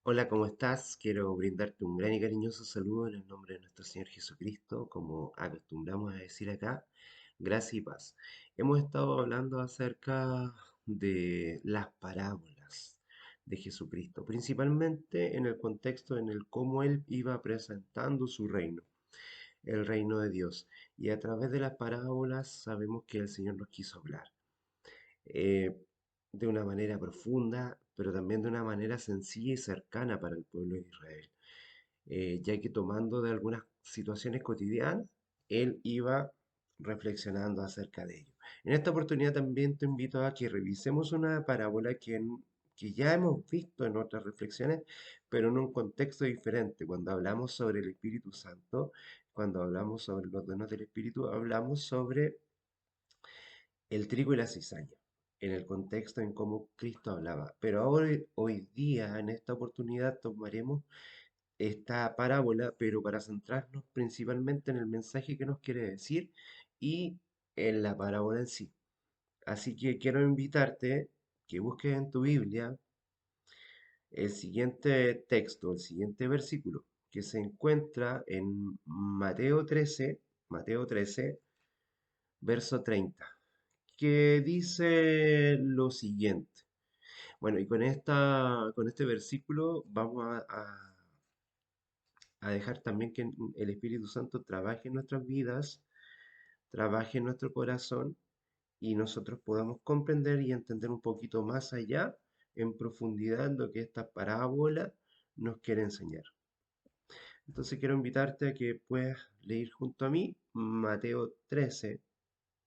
Hola, ¿cómo estás? Quiero brindarte un gran y cariñoso saludo en el nombre de nuestro Señor Jesucristo, como acostumbramos a decir acá, gracia y paz. Hemos estado hablando acerca de las parábolas de Jesucristo, principalmente en el contexto en el cómo Él iba presentando su reino, el reino de Dios. Y a través de las parábolas sabemos que el Señor nos quiso hablar eh, de una manera profunda, pero también de una manera sencilla y cercana para el pueblo de Israel, ya que tomando de algunas situaciones cotidianas, él iba reflexionando acerca de ello. En esta oportunidad también te invito a que revisemos una parábola que ya hemos visto en otras reflexiones, pero en un contexto diferente. Cuando hablamos sobre el Espíritu Santo, cuando hablamos sobre los dones del Espíritu, hablamos sobre el trigo y la cizaña, en el contexto en cómo Cristo hablaba. Pero ahora, hoy día, en esta oportunidad, tomaremos esta parábola, pero para centrarnos principalmente en el mensaje que nos quiere decir y en la parábola en sí. Así que quiero invitarte que busques en tu Biblia el siguiente texto, el siguiente versículo, que se encuentra en Mateo 13, verso 30, que dice lo siguiente. Bueno, y con este versículo vamos a dejar también que el Espíritu Santo trabaje en nuestras vidas, trabaje en nuestro corazón y nosotros podamos comprender y entender un poquito más allá, en profundidad, lo que esta parábola nos quiere enseñar. Entonces quiero invitarte a que puedas leer junto a mí Mateo 13,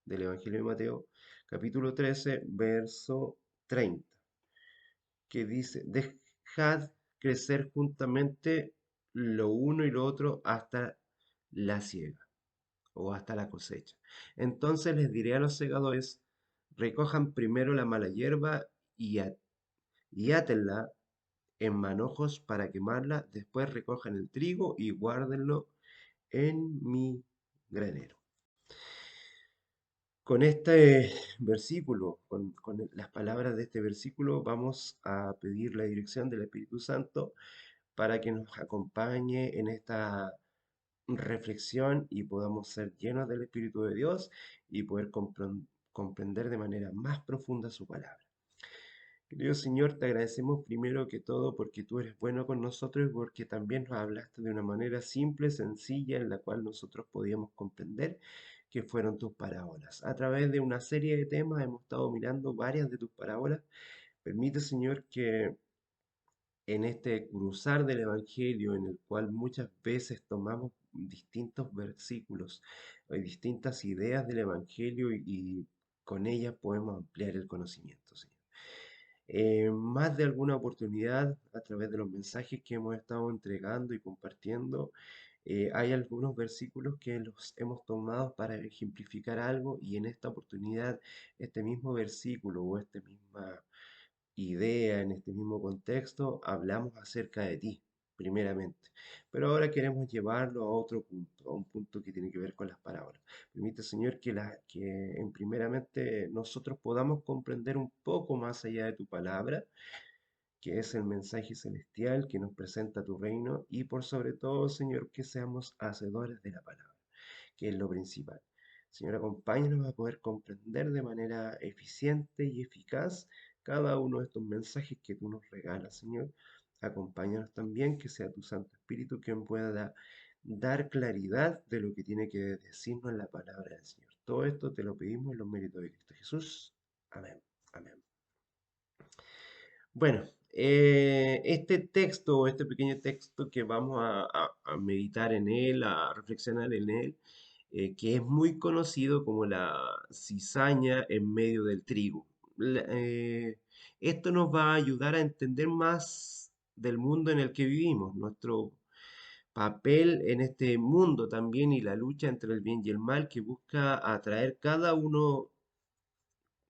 del Evangelio de Mateo, capítulo 13, verso 30, que dice, dejad crecer juntamente lo uno y lo otro hasta la siega o hasta la cosecha. Entonces les diré a los segadores, recojan primero la mala hierba y, y átenla en manojos para quemarla, después recojan el trigo y guárdenlo en mi granero. Con este versículo, con las palabras de este versículo, vamos a pedir la dirección del Espíritu Santo para que nos acompañe en esta reflexión y podamos ser llenos del Espíritu de Dios y poder comprender de manera más profunda su palabra. Querido Señor, te agradecemos primero que todo porque tú eres bueno con nosotros y porque también nos hablaste de una manera simple, sencilla, en la cual nosotros podíamos comprender que fueron tus parábolas. A través de una serie de temas hemos estado mirando varias de tus parábolas. Permite, Señor, que en este cruzar del Evangelio, en el cual muchas veces tomamos distintos versículos, hay distintas ideas del Evangelio y con ellas podemos ampliar el conocimiento, Señor. Más de alguna oportunidad, a través de los mensajes que hemos estado entregando y compartiendo, hay algunos versículos que los hemos tomado para ejemplificar algo y en esta oportunidad este mismo versículo o esta misma idea, en este mismo contexto, hablamos acerca de ti, primeramente. Pero ahora queremos llevarlo a otro punto, a un punto que tiene que ver con las parábolas. Permite, Señor, que en primeramente nosotros podamos comprender un poco más allá de tu palabra, que es el mensaje celestial que nos presenta tu reino, y por sobre todo, Señor, que seamos hacedores de la palabra, que es lo principal. Señor, acompáñanos a poder comprender de manera eficiente y eficaz cada uno de estos mensajes que tú nos regalas, Señor. Acompáñanos también que sea tu Santo Espíritu quien pueda dar claridad de lo que tiene que decirnos en la palabra del Señor. Todo esto te lo pedimos en los méritos de Cristo Jesús. Amén. Amén. Bueno, este texto, este pequeño texto que vamos a meditar en él, a reflexionar en él, que es muy conocido como la cizaña en medio del trigo. Esto nos va a ayudar a entender más del mundo en el que vivimos, nuestro papel en este mundo también y la lucha entre el bien y el mal que busca atraer cada uno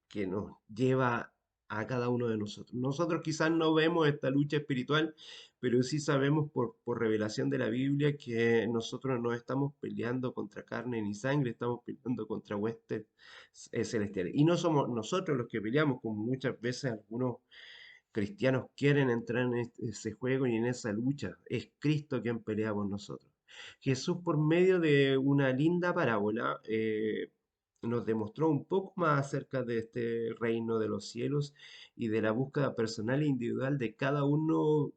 que nos lleva a cada uno de nosotros. Nosotros quizás no vemos esta lucha espiritual, pero sí sabemos por revelación de la Biblia que nosotros no estamos peleando contra carne ni sangre, estamos peleando contra huestes celestiales. Y no somos nosotros los que peleamos, como muchas veces algunos cristianos quieren entrar en ese juego y en esa lucha. Es Cristo quien pelea por nosotros. Jesús, por medio de una linda parábola, nos demostró un poco más acerca de este reino de los cielos y de la búsqueda personal e individual de cada uno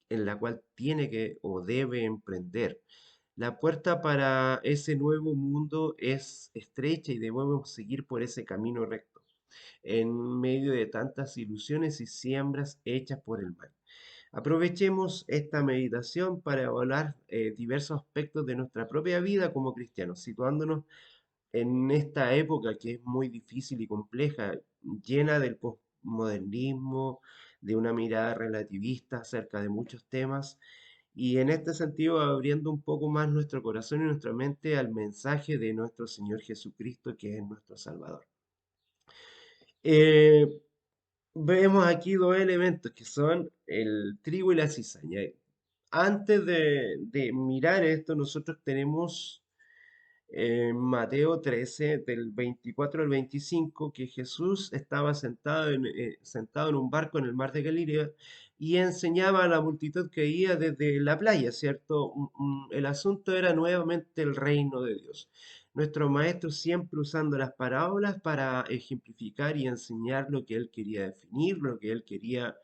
en la cual tiene que o debe emprender. La puerta para ese nuevo mundo es estrecha y debemos seguir por ese camino recto, en medio de tantas ilusiones y siembras hechas por el mal. Aprovechemos esta meditación para evaluar diversos aspectos de nuestra propia vida como cristianos, situándonos en esta época que es muy difícil y compleja, llena del postmodernismo, de una mirada relativista acerca de muchos temas, y en este sentido abriendo un poco más nuestro corazón y nuestra mente al mensaje de nuestro Señor Jesucristo, que es nuestro Salvador. Eh, Vemos aquí dos elementos que son el trigo y la cizaña. Antes de mirar esto, nosotros tenemos Mateo 13, del 24 al 25, que Jesús estaba sentado en un barco en el mar de Galilea y enseñaba a la multitud que iba desde la playa, ¿cierto? El asunto era nuevamente el reino de Dios. Nuestro maestro siempre usando las parábolas para ejemplificar y enseñar lo que él quería definir, lo que él quería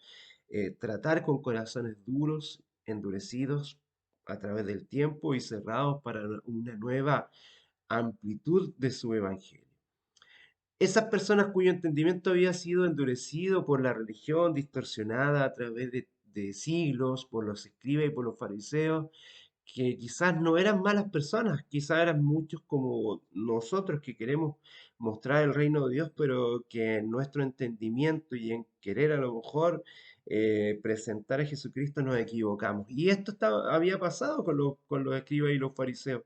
tratar con corazones duros, endurecidos a través del tiempo y cerrados para una nueva amplitud de su evangelio. Esas personas cuyo entendimiento había sido endurecido por la religión distorsionada a través de siglos, por los escribas y por los fariseos, que quizás no eran malas personas, quizás eran muchos como nosotros que queremos mostrar el reino de Dios, pero que en nuestro entendimiento y en querer a lo mejor presentar a Jesucristo nos equivocamos. Y esto había pasado con los escribas y los fariseos,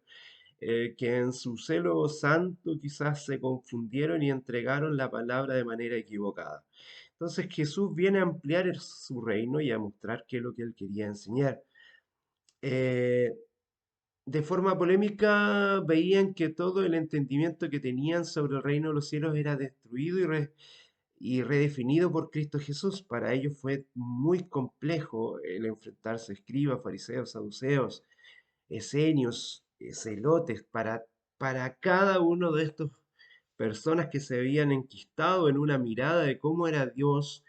que en su celo santo quizás se confundieron y entregaron la palabra de manera equivocada. Entonces Jesús viene a ampliar su reino y a mostrar qué es lo que él quería enseñar. Eh, de forma polémica veían que todo el entendimiento que tenían sobre el reino de los cielos era destruido y redefinido por Cristo Jesús. Para ellos fue muy complejo el enfrentarse a escribas, fariseos, saduceos, esenios, celotes, para cada uno de estos personas que se habían enquistado en una mirada de cómo era Dios.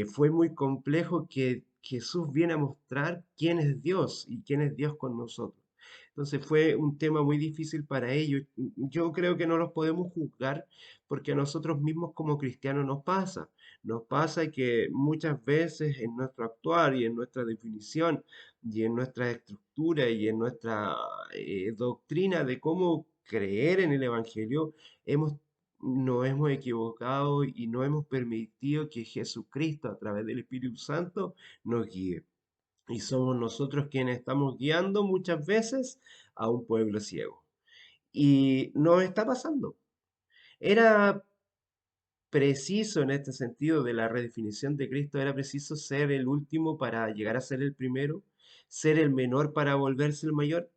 Fue muy complejo que Jesús viene a mostrar quién es Dios y quién es Dios con nosotros. Entonces fue un tema muy difícil para ellos. Yo creo que no los podemos juzgar porque a nosotros mismos como cristianos nos pasa. Nos pasa que muchas veces en nuestro actuar y en nuestra definición y en nuestra estructura y en nuestra doctrina de cómo creer en el Evangelio, hemos, nos hemos equivocado y no hemos permitido que Jesucristo a través del Espíritu Santo nos guíe. Y somos nosotros quienes estamos guiando muchas veces a un pueblo ciego. Y nos está pasando. Era preciso en este sentido de la redefinición de Cristo, era preciso ser el último para llegar a ser el primero, ser el menor para volverse el mayor.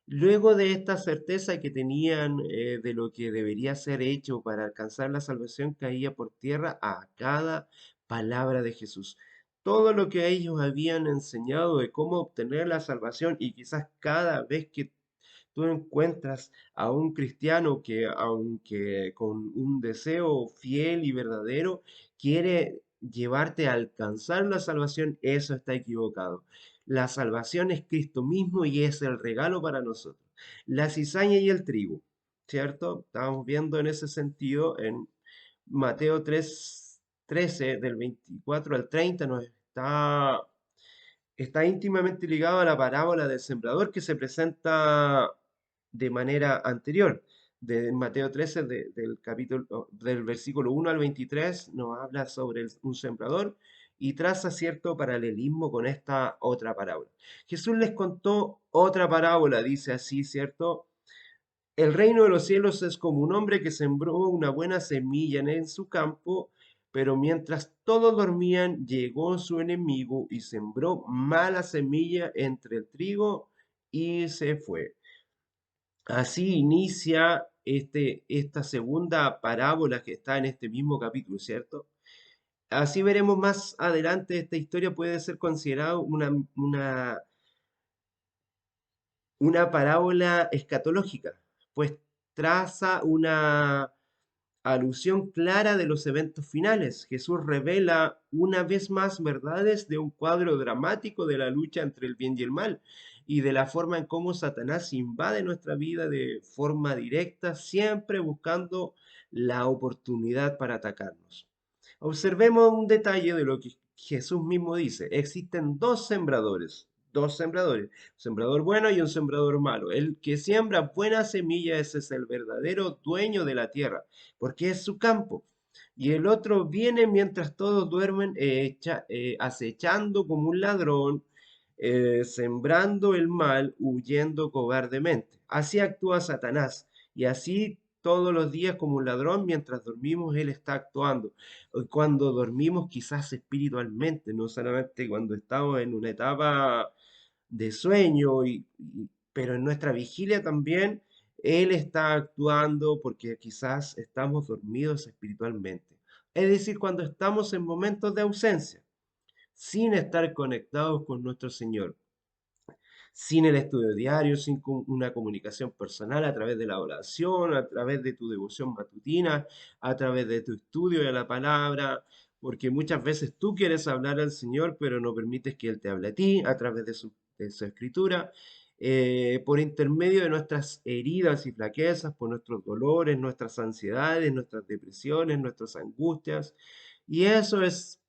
Luego de esta certeza que tenían de lo que debería ser hecho para alcanzar la salvación, caía por tierra a cada palabra de Jesús. Todo lo que ellos habían enseñado de cómo obtener la salvación, y quizás cada vez que tú encuentras a un cristiano que, aunque con un deseo fiel y verdadero, quiere llevarte a alcanzar la salvación, eso está equivocado. La salvación es Cristo mismo y es el regalo para nosotros. La cizaña y el trigo, ¿cierto? Estamos viendo en ese sentido en Mateo 13 del 24 al 30, está íntimamente ligado a la parábola del sembrador que se presenta de manera anterior. De Mateo 13, del capítulo, del versículo 1 al 23, nos habla sobre un sembrador y traza cierto paralelismo con esta otra parábola. Jesús les contó otra parábola, dice así, ¿cierto? El reino de los cielos es como un hombre que sembró una buena semilla en su campo, pero mientras todos dormían, llegó su enemigo y sembró mala semilla entre el trigo y se fue. Así inicia esta segunda parábola que está en este mismo capítulo, ¿cierto? Así veremos más adelante, esta historia puede ser considerada una parábola escatológica, pues traza una alusión clara de los eventos finales. Jesús revela una vez más verdades de un cuadro dramático de la lucha entre el bien y el mal y de la forma en cómo Satanás invade nuestra vida de forma directa, siempre buscando la oportunidad para atacarnos. Observemos un detalle de lo que Jesús mismo dice. Existen dos sembradores, un sembrador bueno y un sembrador malo. El que siembra buena semilla, ese es el verdadero dueño de la tierra, porque es su campo. Y el otro viene mientras todos duermen, acechando como un ladrón, sembrando el mal, huyendo cobardemente. Así actúa Satanás. Y así todos los días como un ladrón, mientras dormimos, él está actuando. Cuando dormimos quizás espiritualmente, no solamente cuando estamos en una etapa de sueño, pero en nuestra vigilia también Él está actuando porque quizás estamos dormidos espiritualmente. Es decir, cuando estamos en momentos de ausencia, sin estar conectados con nuestro Señor, sin el estudio diario, sin una comunicación personal a través de la oración, a través de tu devoción matutina, a través de tu estudio de la palabra, porque muchas veces tú quieres hablar al Señor, pero no permites que Él te hable a ti a través de su escritura, por intermedio de nuestras heridas y flaquezas, por nuestros dolores, nuestras ansiedades, nuestras depresiones, nuestras angustias. Y eso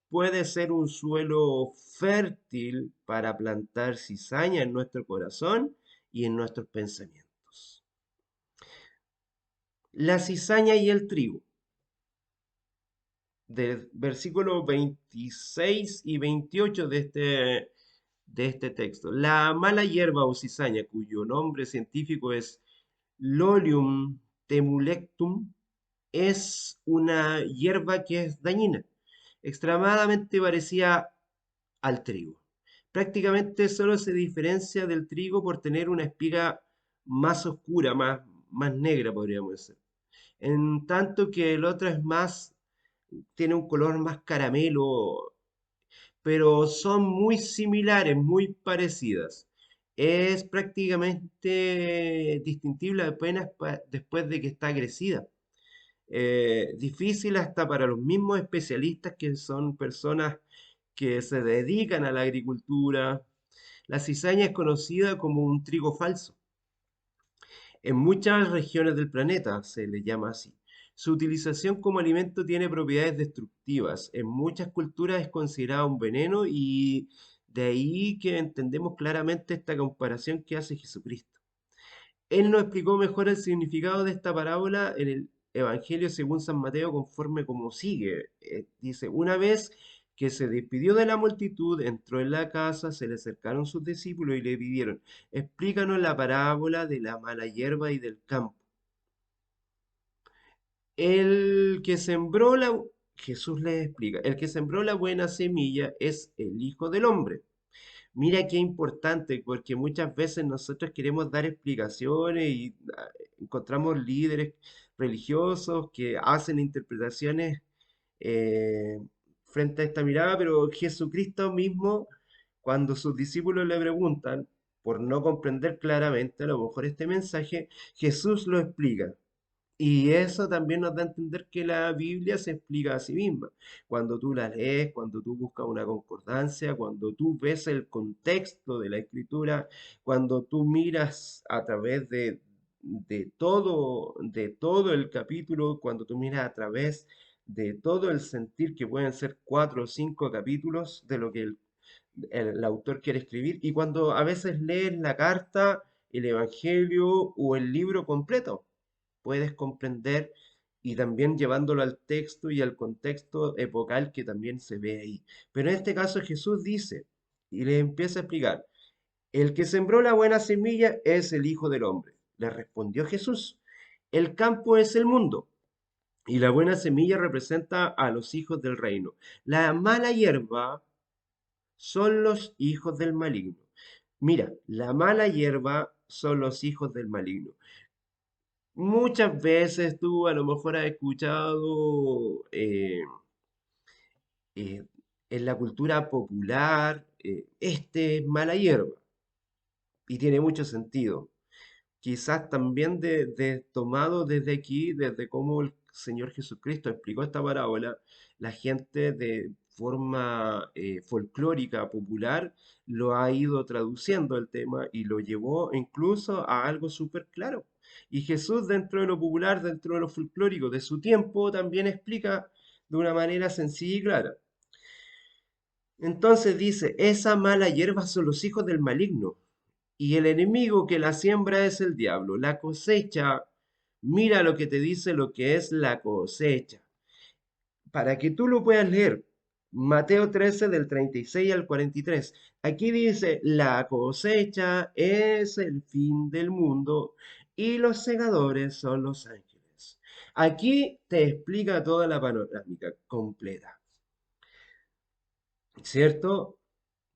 puede ser un suelo fértil para plantar cizaña en nuestro corazón y en nuestros pensamientos. La cizaña y el trigo, del versículo 26 y 28 de este texto. La mala hierba o cizaña, cuyo nombre científico es Lolium temulectum, es una hierba que es dañina, extremadamente parecida al trigo. Prácticamente solo se diferencia del trigo por tener una espiga más oscura, más negra, podríamos decir. En tanto que el otro tiene un color más caramelo, pero son muy similares, muy parecidas. Es prácticamente distintible apenas después de que está crecida. Difícil hasta para los mismos especialistas que son personas que se dedican a la agricultura. La cizaña es conocida como un trigo falso. En muchas regiones del planeta se le llama así. Su utilización como alimento tiene propiedades destructivas. En muchas culturas es considerado un veneno y de ahí que entendemos claramente esta comparación que hace Jesucristo. Él nos explicó mejor el significado de esta parábola en el Evangelio según San Mateo, conforme como sigue. Dice, una vez que se despidió de la multitud, entró en la casa, se le acercaron sus discípulos y le pidieron, explícanos la parábola de la mala hierba y del campo. El que sembró la... Jesús les explica, el que sembró la buena semilla es el Hijo del Hombre. Mira qué importante, porque muchas veces nosotros queremos dar explicaciones y encontramos líderes religiosos que hacen interpretaciones eh, frente a esta mirada, pero Jesucristo mismo, cuando sus discípulos le preguntan, por no comprender claramente a lo mejor este mensaje, Jesús lo explica. Y eso también nos da a entender que la Biblia se explica a sí misma. Cuando tú la lees, cuando tú buscas una concordancia, cuando tú ves el contexto de la escritura, cuando tú miras a través de todo el capítulo, cuando tú miras a través de todo el sentir, que pueden ser 4 o 5 capítulos de lo que el autor quiere escribir, y cuando a veces lees la carta, el Evangelio o el libro completo puedes comprender y también llevándolo al texto y al contexto epocal que también se ve ahí. Pero en este caso Jesús dice y le empieza a explicar, el que sembró la buena semilla es el Hijo del Hombre. Le respondió Jesús, el campo es el mundo y la buena semilla representa a los hijos del reino. La mala hierba son los hijos del maligno. Mira, la mala hierba son los hijos del maligno. Muchas veces tú a lo mejor has escuchado eh, en la cultura popular, este es mala hierba y tiene mucho sentido. Quizás también tomado desde aquí, desde cómo el Señor Jesucristo explicó esta parábola, la gente de forma folclórica, popular, lo ha ido traduciendo el tema y lo llevó incluso a algo súper claro. Y Jesús, dentro de lo popular, dentro de lo folclórico de su tiempo, también explica de una manera sencilla y clara. Entonces dice, esa mala hierba son los hijos del maligno, y el enemigo que la siembra es el diablo. La cosecha, mira lo que te dice lo que es la cosecha, para que tú lo puedas leer. Mateo 13 del 36 al 43. Aquí dice, la cosecha es el fin del mundo y los segadores son los ángeles. Aquí te explica toda la panorámica completa, ¿cierto?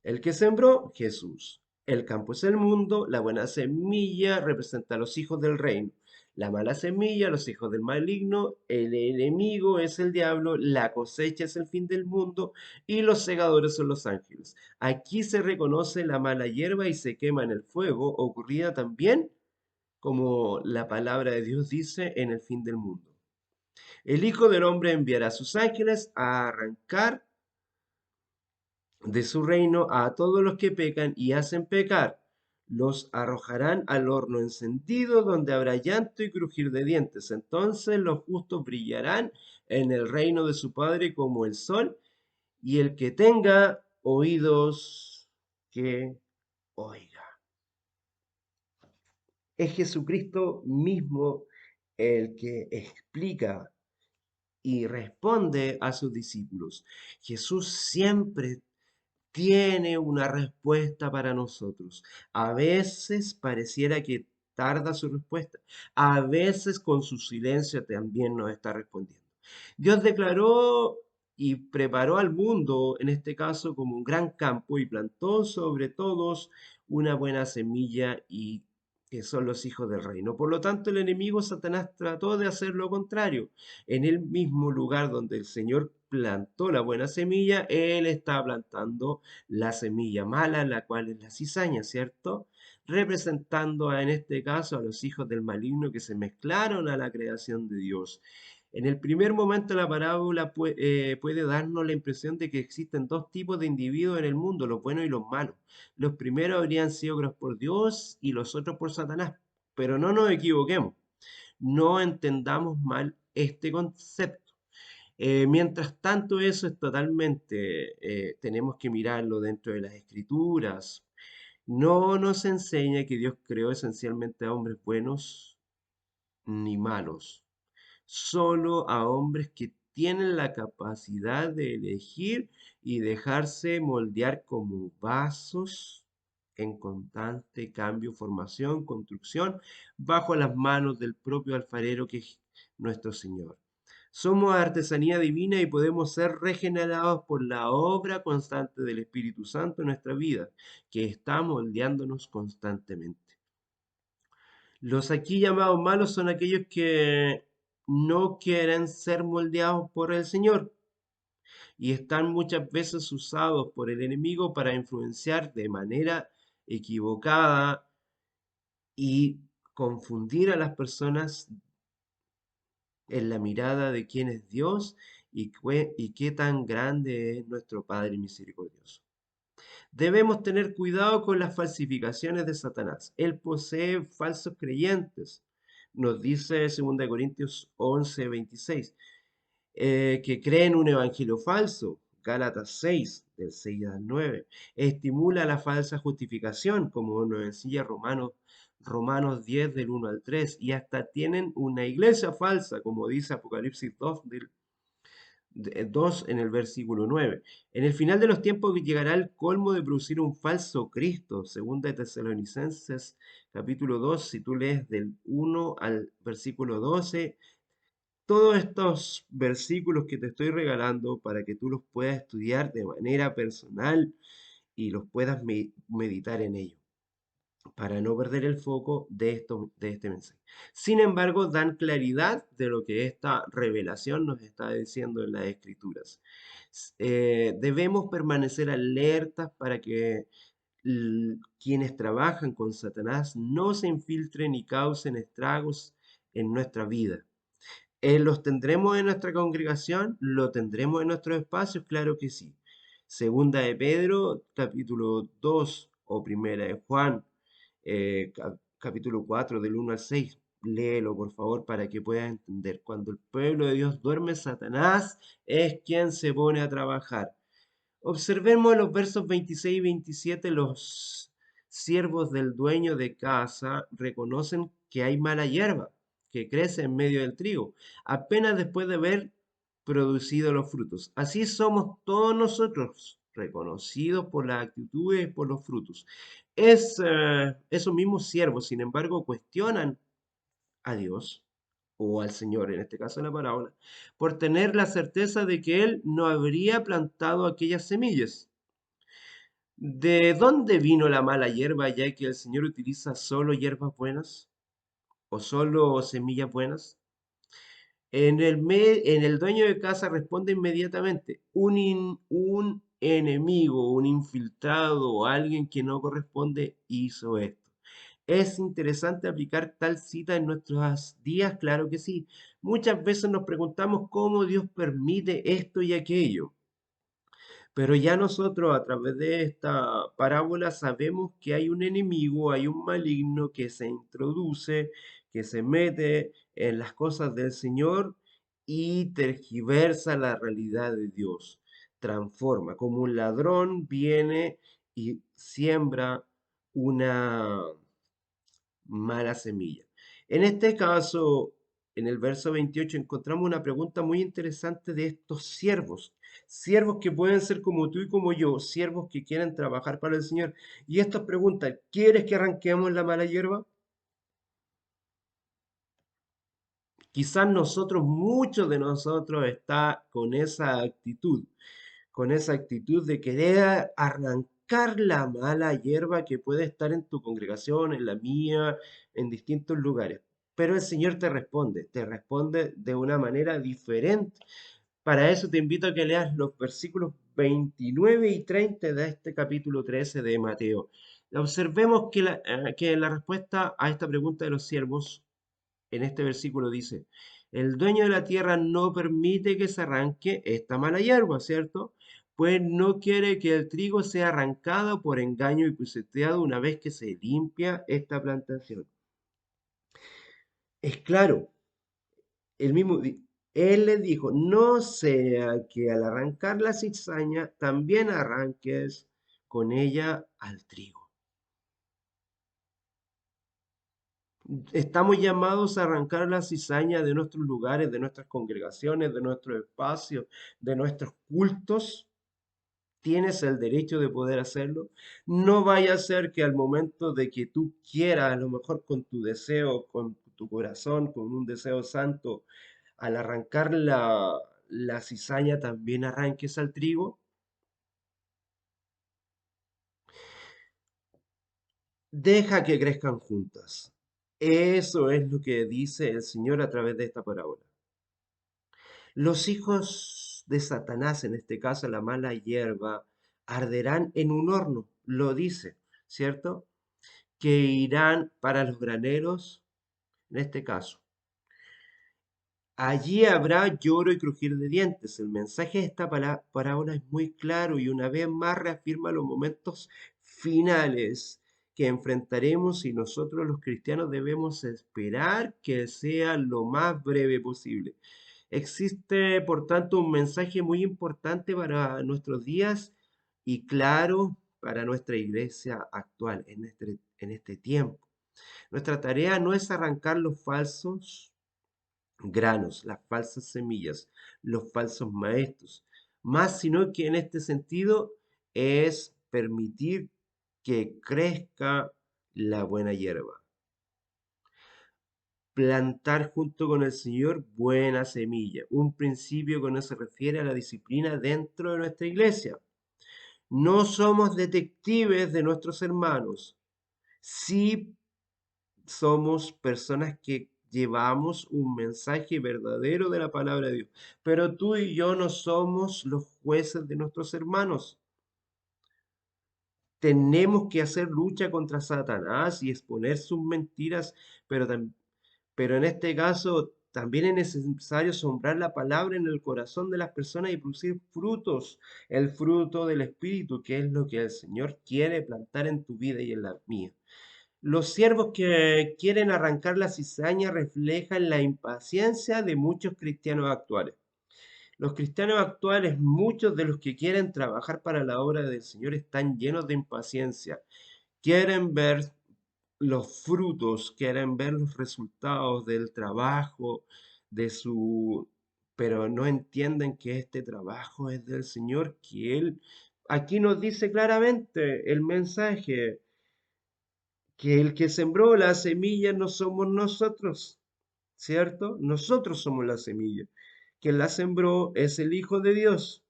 El que sembró, Jesús. El campo es el mundo, la buena semilla representa a los hijos del reino. La mala semilla, los hijos del maligno, el enemigo es el diablo, la cosecha es el fin del mundo y los segadores son los ángeles. Aquí se reconoce la mala hierba y se quema en el fuego, ocurrida también, como la palabra de Dios dice, en el fin del mundo. El Hijo del Hombre enviará a sus ángeles a arrancar de su reino a todos los que pecan y hacen pecar. Los arrojarán al horno encendido, donde habrá llanto y crujir de dientes. Entonces los justos brillarán en el reino de su Padre como el sol, y el que tenga oídos, que oiga. Es Jesucristo mismo el que explica y responde a sus discípulos. Jesús siempre tiene una respuesta para nosotros. A veces pareciera que tarda su respuesta. A veces con su silencio también nos está respondiendo. Dios declaró y preparó al mundo, en este caso, como un gran campo y plantó sobre todos una buena semilla y que son los hijos del reino. Por lo tanto, el enemigo Satanás trató de hacer lo contrario. En el mismo lugar donde el Señor plantó la buena semilla, Él está plantando la semilla mala, la cual es la cizaña, ¿cierto? Representando en este caso a los hijos del maligno que se mezclaron a la creación de Dios. En el primer momento la parábola puede darnos la impresión de que existen dos tipos de individuos en el mundo, los buenos y los malos. Los primeros habrían sido creados por Dios y los otros por Satanás. Pero no nos equivoquemos, no entendamos mal este concepto. Mientras tanto, eso es totalmente, tenemos que mirarlo dentro de las escrituras. No nos enseña que Dios creó esencialmente a hombres buenos ni malos, solo a hombres que tienen la capacidad de elegir y dejarse moldear como vasos en constante cambio, formación, construcción, bajo las manos del propio alfarero que es nuestro Señor. Somos artesanía divina y podemos ser regenerados por la obra constante del Espíritu Santo en nuestra vida, que está moldeándonos constantemente. Los aquí llamados malos son aquellos que no quieren ser moldeados por el Señor y están muchas veces usados por el enemigo para influenciar de manera equivocada y confundir a las personas en la mirada de quién es Dios y qué tan grande es nuestro Padre misericordioso. Debemos tener cuidado con las falsificaciones de Satanás. Él posee falsos creyentes. Nos dice 2 Corintios 11:26, que creen un evangelio falso. Gálatas 6, del 6 al 9. Estimula la falsa justificación, como nos enseña Romanos 10, del 1 al 3. Y hasta tienen una iglesia falsa, como dice Apocalipsis 2, 2 en el versículo 9. En el final de los tiempos llegará el colmo de producir un falso Cristo. Segunda de Tesalonicenses capítulo 2, si tú lees del 1 al versículo 12, todos estos versículos que te estoy regalando para que tú los puedas estudiar de manera personal y los puedas meditar en ellos. para no perder el foco de este mensaje. Sin embargo, dan claridad de lo que esta revelación nos está diciendo en las Escrituras. Debemos permanecer alertas para que quienes trabajan con Satanás no se infiltren y causen estragos en nuestra vida. ¿Los tendremos en nuestra congregación? ¿Lo tendremos en nuestros espacios? Claro que sí. Segunda de Pedro, capítulo 2 o primera de Juan, capítulo 4 del 1 al 6. Léelo, por favor, para que puedas entender. Cuando el pueblo de Dios duerme, Satanás es quien se pone a trabajar. Observemos los versos 26 y 27. Los siervos del dueño de casa reconocen que hay mala hierba que crece en medio del trigo, apenas después de haber producido los frutos. Así somos todos nosotros, reconocidos por las actitudes y por los frutos. Esos mismos siervos, sin embargo, cuestionan a Dios o al Señor, en este caso en la parábola, por tener la certeza de que Él no habría plantado aquellas semillas. ¿De dónde vino la mala hierba, ya que el Señor utiliza solo hierbas buenas o solo semillas buenas? En el dueño de casa responde inmediatamente, un enemigo, un infiltrado o alguien que no corresponde hizo esto. ¿Es interesante aplicar tal cita en nuestros días? Claro que sí. Muchas veces nos preguntamos cómo Dios permite esto y aquello. Pero ya nosotros a través de esta parábola sabemos que hay un enemigo, hay un maligno que se introduce, que se mete en las cosas del Señor y tergiversa la realidad de Dios. Transforma, como un ladrón viene y siembra una mala semilla. En este caso, en el verso 28 encontramos una pregunta muy interesante de estos siervos, siervos que pueden ser como tú y como yo, siervos que quieren trabajar para el Señor. Y estos preguntan, ¿quieres que arranquemos la mala hierba? Quizás nosotros, muchos de nosotros, está con esa actitud de querer arrancar la mala hierba que puede estar en tu congregación, en la mía, en distintos lugares. Pero el Señor te responde de una manera diferente. Para eso te invito a que leas los versículos 29 y 30 de este capítulo 13 de Mateo. Observemos que la respuesta a esta pregunta de los siervos en este versículo dice, el dueño de la tierra no permite que se arranque esta mala hierba, ¿cierto? Pues no quiere que el trigo sea arrancado por engaño y pisoteado una vez que se limpia esta plantación. Es claro, el mismo, él le dijo, no sea que al arrancar la cizaña también arranques con ella al trigo. Estamos llamados a arrancar la cizaña de nuestros lugares, de nuestras congregaciones, de nuestros espacios, de nuestros cultos. Tienes el derecho de poder hacerlo. No vaya a ser que al momento de que tú quieras, a lo mejor con tu deseo, con tu corazón, con un deseo santo, al arrancar la cizaña también arranques al trigo. Deja que crezcan juntas. Eso es lo que dice el Señor a través de esta parábola. Los hijos de Satanás, en este caso la mala hierba, arderán en un horno, lo dice, ¿cierto? Que irán para los graneros, en este caso. Allí habrá lloro y crujir de dientes. El mensaje de esta parábola es muy claro y una vez más reafirma los momentos finales que enfrentaremos y nosotros los cristianos debemos esperar que sea lo más breve posible. Existe, por tanto, un mensaje muy importante para nuestros días y claro para nuestra iglesia actual en este tiempo. Nuestra tarea no es arrancar los falsos granos, las falsas semillas, los falsos maestros, más sino que en este sentido es permitir que crezca la buena hierba. Plantar junto con el Señor buena semilla. Un principio que no se refiere a la disciplina dentro de nuestra iglesia. No somos detectives de nuestros hermanos, Sí somos personas que llevamos un mensaje verdadero de la palabra de Dios, pero tú y yo no somos los jueces de nuestros hermanos. Tenemos que hacer lucha contra Satanás y exponer sus mentiras, pero, pero en este caso también es necesario sembrar la palabra en el corazón de las personas y producir frutos, el fruto del Espíritu, que es lo que el Señor quiere plantar en tu vida y en la mía. Los siervos que quieren arrancar la cizaña reflejan la impaciencia de muchos cristianos actuales. Los cristianos actuales, muchos de los que quieren trabajar para la obra del Señor, están llenos de impaciencia. Quieren ver los frutos, quieren ver los resultados del trabajo, de su, pero no entienden que este trabajo es del Señor, que Él, aquí nos dice claramente el mensaje, que el que sembró la semilla no somos nosotros, ¿cierto? Nosotros somos la semilla. Quien la sembró es el Hijo de Dios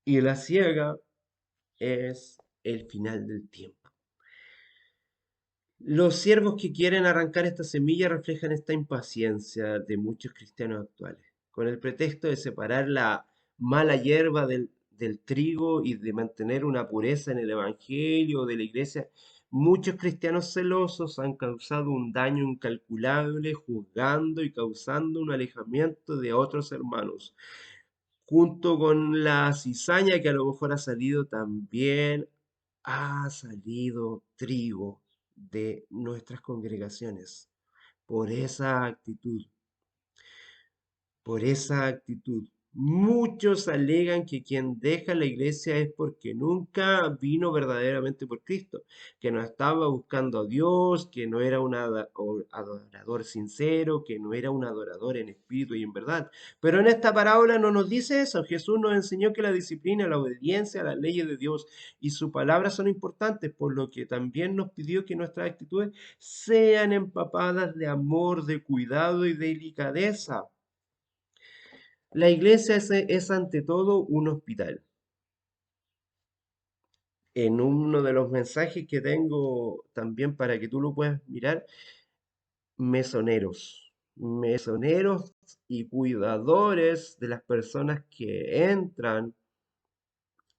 y la ciega es el final del tiempo. Los siervos que quieren arrancar esta semilla reflejan esta impaciencia de muchos cristianos actuales, con el pretexto de separar la mala hierba del trigo y de mantener una pureza en el Evangelio de la iglesia. Muchos cristianos celosos han causado un daño incalculable, juzgando y causando un alejamiento de otros hermanos. Junto con la cizaña que a lo mejor ha salido, también ha salido trigo de nuestras congregaciones por esa actitud, por esa actitud. Muchos alegan que quien deja la iglesia es porque nunca vino verdaderamente por Cristo, que no estaba buscando a Dios, que no era un adorador sincero, que no era un adorador en espíritu y en verdad. Pero en esta parábola no nos dice eso. Jesús nos enseñó que la disciplina, la obediencia a las leyes de Dios y su palabra son importantes, por lo que también nos pidió que nuestras actitudes sean empapadas de amor, de cuidado y delicadeza. La iglesia es ante todo un hospital. En uno de los mensajes que tengo también para que tú lo puedas mirar, mesoneros. Mesoneros y cuidadores de las personas que entran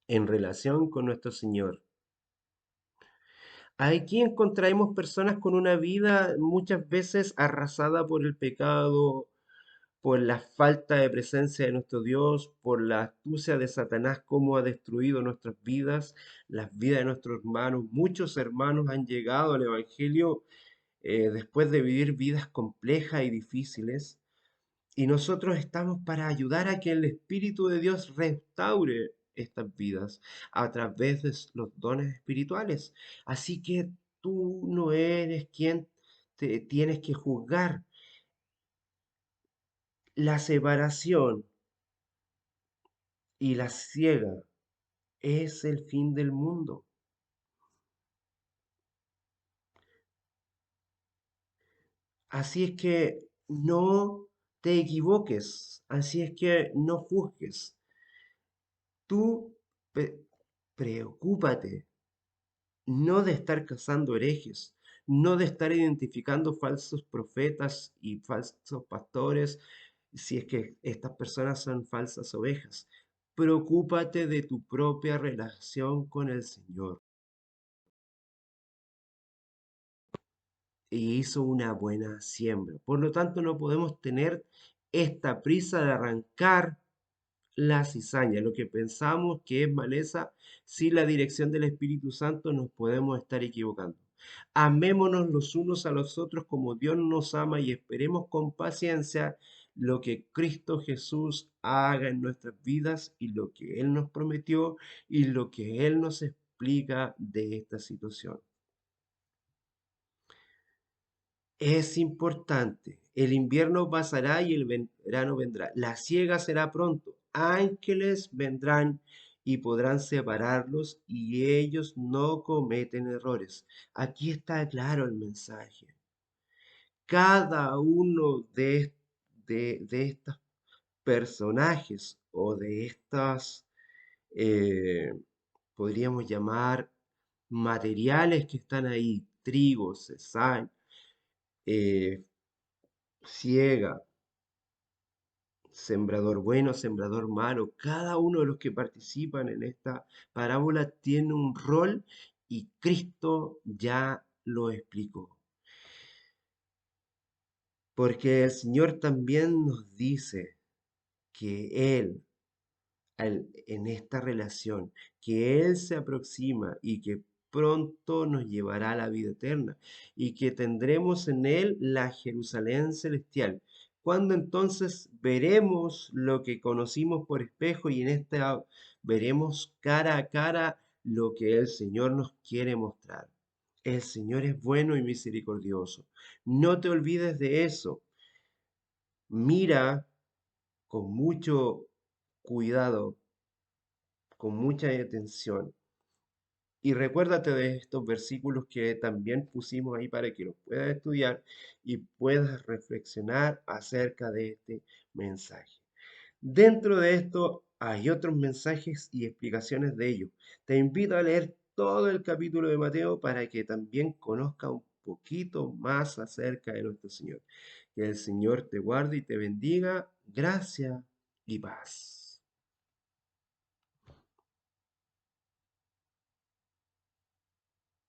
en relación con nuestro Señor. Aquí encontraremos personas con una vida muchas veces arrasada por el pecado, por la falta de presencia de nuestro Dios, por la astucia de Satanás, cómo ha destruido nuestras vidas, las vidas de nuestros hermanos. Muchos hermanos han llegado al Evangelio después de vivir vidas complejas y difíciles, y nosotros estamos para ayudar a que el Espíritu de Dios restaure estas vidas a través de los dones espirituales. Así que tú no eres quien te tienes que juzgar. La separación y la ciega es el fin del mundo. Así es que no te equivoques, así es que no juzgues. Tú preocúpate no de estar cazando herejes, no de estar identificando falsos profetas y falsos pastores, si es que estas personas son falsas ovejas. Preocúpate de tu propia relación con el Señor. Y hizo una buena siembra. Por lo tanto, no podemos tener esta prisa de arrancar la cizaña, lo que pensamos que es maleza, sin la dirección del Espíritu Santo nos podemos estar equivocando. Amémonos los unos a los otros como Dios nos ama y esperemos con paciencia lo que Cristo Jesús haga en nuestras vidas y lo que Él nos prometió y lo que Él nos explica de esta situación. Es importante. El invierno pasará y el verano vendrá. La siega será pronto. Ángeles vendrán y podrán separarlos y ellos no cometen errores. Aquí está claro el mensaje. Cada uno de estos personajes o de estas, eh, podríamos llamar materiales que están ahí, trigo, sesal, eh, siega, sembrador bueno, sembrador malo, cada uno de los que participan en esta parábola tiene un rol y Cristo ya lo explicó. Porque el Señor también nos dice que Él en esta relación, que Él se aproxima y que pronto nos llevará a la vida eterna y que tendremos en Él la Jerusalén celestial. Cuando entonces veremos lo que conocimos por espejo y en esta veremos cara a cara lo que el Señor nos quiere mostrar. El Señor es bueno y misericordioso. No te olvides de eso. Mira con mucho cuidado, con mucha atención. Y recuérdate de estos versículos que también pusimos ahí para que los puedas estudiar y puedas reflexionar acerca de este mensaje. Dentro de esto hay otros mensajes y explicaciones de ellos. Te invito a leer todo el capítulo de Mateo para que también conozca un poquito más acerca de nuestro Señor. Que el Señor te guarde y te bendiga. Gracia y paz.